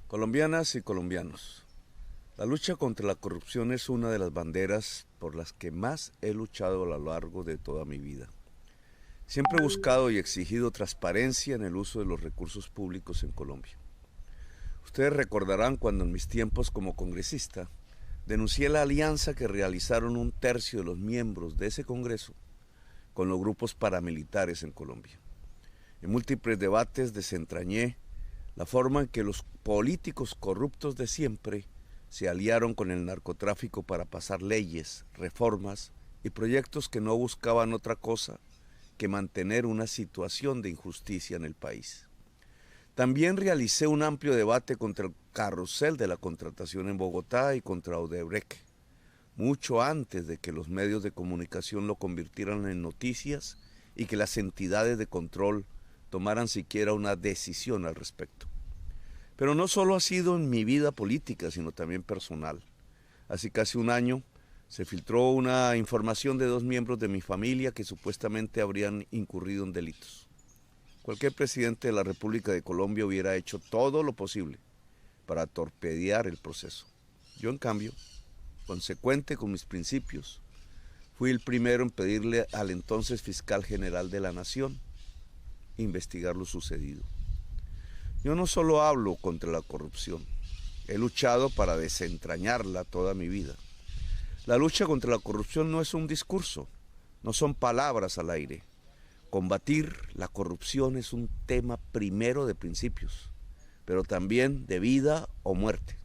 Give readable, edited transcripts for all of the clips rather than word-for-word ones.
Colombianas y colombianos, la lucha contra la corrupción es una de las banderas por las que más he luchado a lo largo de toda mi vida. Siempre he buscado y exigido transparencia en el uso de los recursos públicos en Colombia. Ustedes recordarán cuando en mis tiempos como congresista denuncié la alianza que realizaron un tercio de los miembros de ese Congreso con los grupos paramilitares en Colombia. En múltiples debates desentrañé la forma en que los políticos corruptos de siempre se aliaron con el narcotráfico para pasar leyes, reformas y proyectos que no buscaban otra cosa que mantener una situación de injusticia en el país. También realicé un amplio debate contra el carrusel de la contratación en Bogotá y contra Odebrecht, mucho antes de que los medios de comunicación lo convirtieran en noticias y que las entidades de control tomaran siquiera una decisión al respecto. Pero no solo ha sido en mi vida política, sino también personal. Hace casi un año se filtró una información de 2 miembros de mi familia que supuestamente habrían incurrido en delitos. Cualquier presidente de la República de Colombia hubiera hecho todo lo posible para torpedear el proceso. Yo, en cambio, consecuente con mis principios, fui el primero en pedirle al entonces fiscal general de la Nación investigar lo sucedido. Yo no solo hablo contra la corrupción, he luchado para desentrañarla toda mi vida. La lucha contra la corrupción no es un discurso, no son palabras al aire. Combatir la corrupción es un tema primero de principios, pero también de vida o muerte.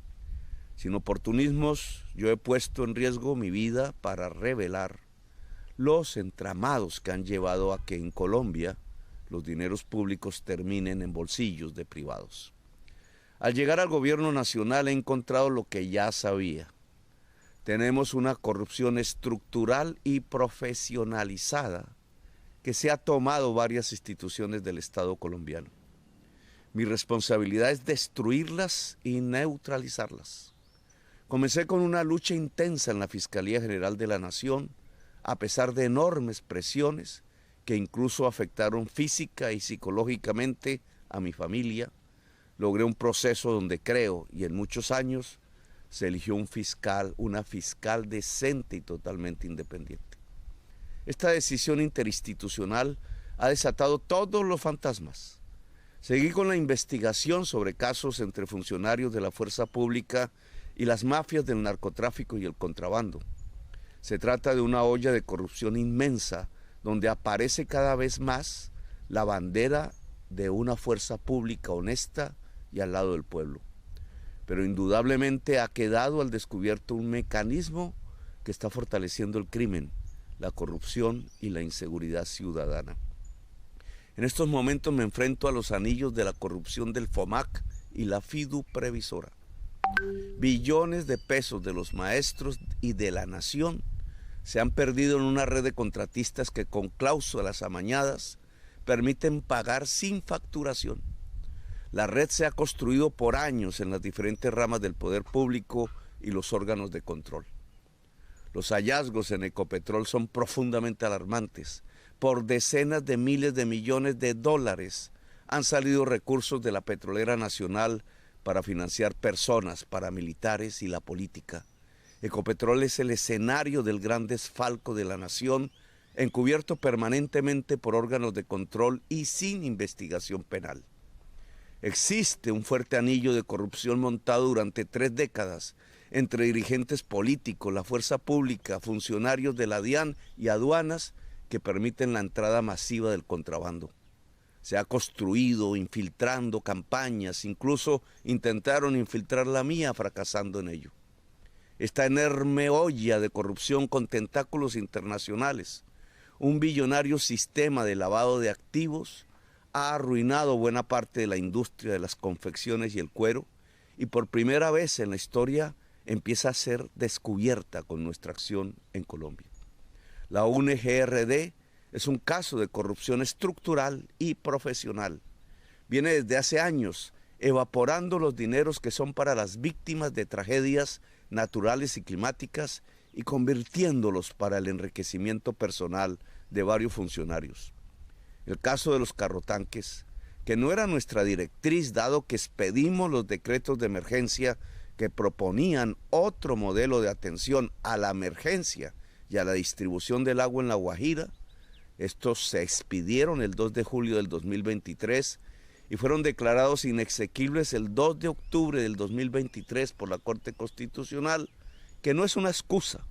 Sin oportunismos, yo he puesto en riesgo mi vida para revelar los entramados que han llevado a que en Colombia los dineros públicos terminen en bolsillos de privados. Al llegar al gobierno nacional he encontrado lo que ya sabía. Tenemos una corrupción estructural y profesionalizada que se ha tomado varias instituciones del Estado colombiano. Mi responsabilidad es destruirlas y neutralizarlas. Comencé con una lucha intensa en la Fiscalía General de la Nación, a pesar de enormes presiones que incluso afectaron física y psicológicamente a mi familia. Logré un proceso donde creo, y en muchos años, se eligió un fiscal, una fiscal decente y totalmente independiente. Esta decisión interinstitucional ha desatado todos los fantasmas. Seguí con la investigación sobre casos entre funcionarios de la fuerza pública y las mafias del narcotráfico y el contrabando. Se trata de una olla de corrupción inmensa donde aparece cada vez más la bandera de una fuerza pública honesta y al lado del pueblo. Pero indudablemente ha quedado al descubierto un mecanismo que está fortaleciendo el crimen, la corrupción y la inseguridad ciudadana. En estos momentos me enfrento a los anillos de la corrupción del FOMAC y la FIDU Previsora. Billones de pesos de los maestros y de la nación se han perdido en una red de contratistas que con cláusulas amañadas permiten pagar sin facturación. La red se ha construido por años en las diferentes ramas del poder público y los órganos de control. Los hallazgos en Ecopetrol son profundamente alarmantes. Por decenas de miles de millones de dólares han salido recursos de la petrolera nacional para financiar personas, paramilitares y la política. Ecopetrol es el escenario del gran desfalco de la nación, encubierto permanentemente por órganos de control y sin investigación penal. Existe un fuerte anillo de corrupción montado durante 3 décadas entre dirigentes políticos, la fuerza pública, funcionarios de la DIAN y aduanas que permiten la entrada masiva del contrabando. Se ha construido infiltrando campañas, incluso intentaron infiltrar la mía fracasando en ello. Esta enorme olla de corrupción con tentáculos internacionales, un billonario sistema de lavado de activos, ha arruinado buena parte de la industria de las confecciones y el cuero, y por primera vez en la historia empieza a ser descubierta con nuestra acción en Colombia. La UNGRD es un caso de corrupción estructural y profesional. Viene desde hace años evaporando los dineros que son para las víctimas de tragedias naturales y climáticas y convirtiéndolos para el enriquecimiento personal de varios funcionarios. El caso de los carrotanques que no era nuestra directriz, dado que expedimos los decretos de emergencia que proponían otro modelo de atención a la emergencia y a la distribución del agua en La Guajira. Estos se expidieron el 2 de julio del 2023 y fueron declarados inexequibles el 2 de octubre del 2023 por la Corte Constitucional, que no es una excusa,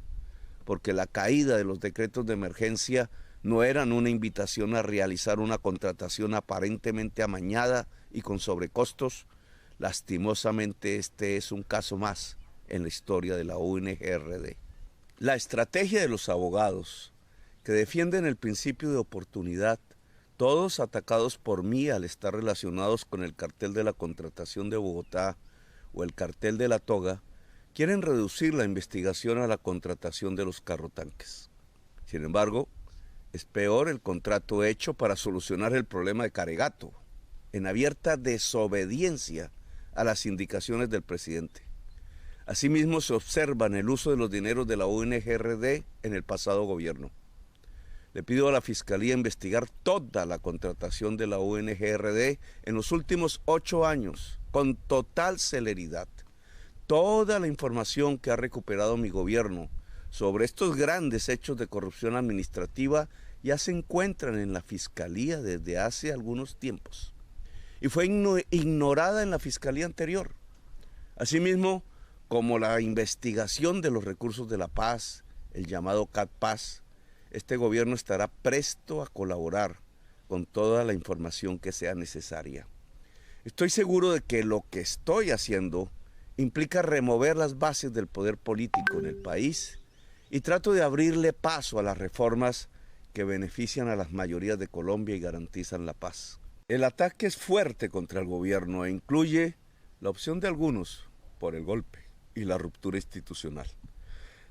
porque la caída de los decretos de emergencia no eran una invitación a realizar una contratación aparentemente amañada y con sobrecostos. Lastimosamente, este es un caso más en la historia de la UNGRD. La estrategia de los abogados que defienden el principio de oportunidad, todos atacados por mí al estar relacionados con el cartel de la contratación de Bogotá o el cartel de la toga, quieren reducir la investigación a la contratación de los carrotanques. Sin embargo, es peor el contrato hecho para solucionar el problema de Caregato, en abierta desobediencia a las indicaciones del presidente. Asimismo, se observa en el uso de los dineros de la UNGRD en el pasado gobierno. Le pido a la Fiscalía investigar toda la contratación de la UNGRD en los últimos 8 años, con total celeridad. Toda la información que ha recuperado mi gobierno sobre estos grandes hechos de corrupción administrativa ya se encuentran en la Fiscalía desde hace algunos tiempos. Y fue ignorada en la Fiscalía anterior. Asimismo, como la investigación de los recursos de la paz, el llamado CAT-Paz, este gobierno estará presto a colaborar con toda la información que sea necesaria. Estoy seguro de que lo que estoy haciendo implica remover las bases del poder político en el país y trato de abrirle paso a las reformas que benefician a las mayorías de Colombia y garantizan la paz. El ataque es fuerte contra el gobierno e incluye la opción de algunos por el golpe y la ruptura institucional.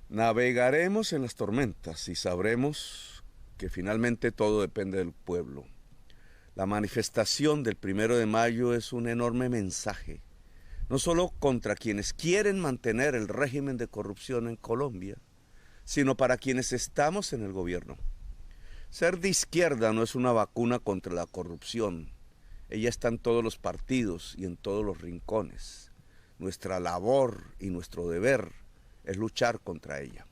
Navegaremos en las tormentas y sabremos que finalmente todo depende del pueblo. La manifestación del 1 de mayo es un enorme mensaje, no solo contra quienes quieren mantener el régimen de corrupción en Colombia, sino para quienes estamos en el gobierno. Ser de izquierda no es una vacuna contra la corrupción. Ella está en todos los partidos y en todos los rincones. Nuestra labor y nuestro deber es luchar contra ella.